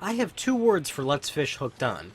I have two words for Let's Fish Hooked On.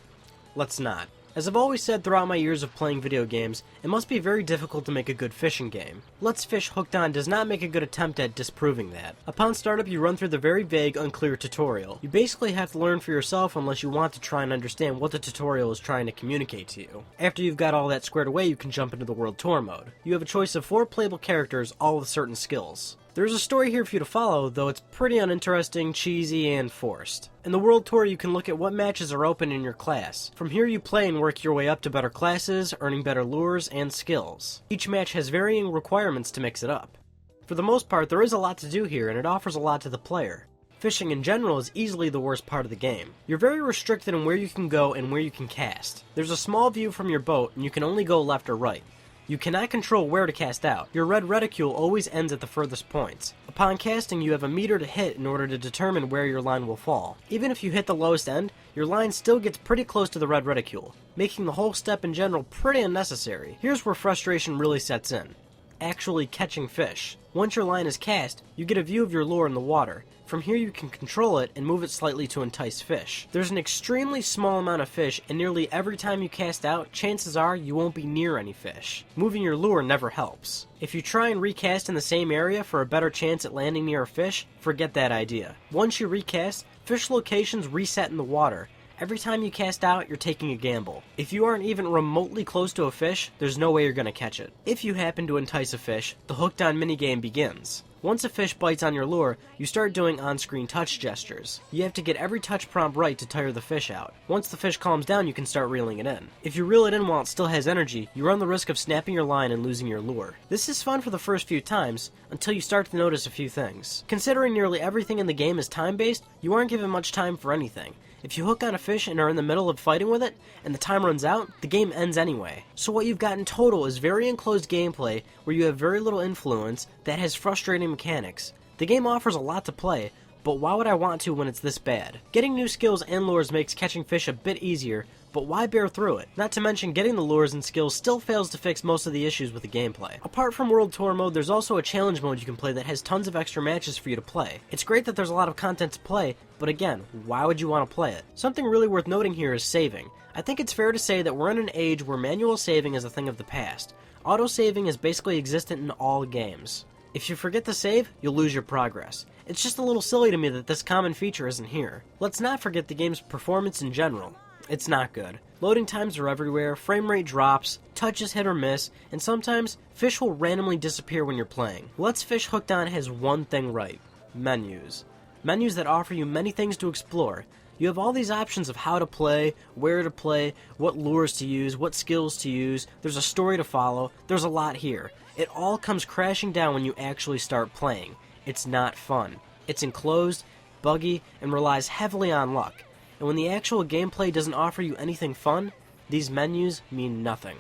Let's not. As I've always said throughout my years of playing video games, it must be very difficult to make a good fishing game. Let's Fish Hooked On does not make a good attempt at disproving that. Upon startup, you run through the very vague, unclear tutorial. You basically have to learn for yourself unless you want to try and understand what the tutorial is trying to communicate to you. After you've got all that squared away, you can jump into the World Tour mode. You have a choice of 4 playable characters, all with certain skills. There's a story here for you to follow, though it's pretty uninteresting, cheesy, and forced. In the World Tour, you can look at what matches are open in your class. From here, you play and work your way up to better classes, earning better lures and skills. Each match has varying requirements to mix it up. For the most part, there is a lot to do here, and it offers a lot to the player. Fishing in general is easily the worst part of the game. You're very restricted in where you can go and where you can cast. There's a small view from your boat, and you can only go left or right. You cannot control where to cast out. Your red reticule always ends at the furthest points. Upon casting, you have a meter to hit in order to determine where your line will fall. Even if you hit the lowest end, your line still gets pretty close to the red reticule, making the whole step in general pretty unnecessary. Here's where frustration really sets in. Actually catching fish. Once your line is cast, you get a view of your lure in the water. From here you can control it and move it slightly to entice fish. There's an extremely small amount of fish, and nearly every time you cast out, chances are you won't be near any fish. Moving your lure never helps. If you try and recast in the same area for a better chance at landing near a fish, forget that idea. Once you recast, fish locations reset in the water. Every time you cast out, you're taking a gamble. If you aren't even remotely close to a fish, there's no way you're going to catch it. If you happen to entice a fish, the Hooked On minigame begins. Once a fish bites on your lure, you start doing on-screen touch gestures. You have to get every touch prompt right to tire the fish out. Once the fish calms down, you can start reeling it in. If you reel it in while it still has energy, you run the risk of snapping your line and losing your lure. This is fun for the first few times, until you start to notice a few things. Considering nearly everything in the game is time-based, you aren't given much time for anything. If you hook on a fish and are in the middle of fighting with it, and the time runs out, the game ends anyway. So what you've got in total is very enclosed gameplay where you have very little influence that has frustrating mechanics. The game offers a lot to play, but why would I want to when it's this bad? Getting new skills and lures makes catching fish a bit easier, but why bear through it? Not to mention getting the lures and skills still fails to fix most of the issues with the gameplay. Apart from World Tour mode, there's also a challenge mode you can play that has tons of extra matches for you to play. It's great that there's a lot of content to play, but again, why would you want to play it? Something really worth noting here is saving. I think it's fair to say that we're in an age where manual saving is a thing of the past. Auto-saving is basically existent in all games. If you forget to save, you'll lose your progress. It's just a little silly to me that this common feature isn't here. Let's not forget the game's performance in general. It's not good. Loading times are everywhere, frame rate drops, touch is hit or miss, and sometimes fish will randomly disappear when you're playing. Let's Fish Hooked On has one thing right: menus. Menus that offer you many things to explore. You have all these options of how to play, where to play, what lures to use, what skills to use, there's a story to follow, there's a lot here. It all comes crashing down when you actually start playing. It's not fun. It's enclosed, buggy, and relies heavily on luck. And when the actual gameplay doesn't offer you anything fun, these menus mean nothing.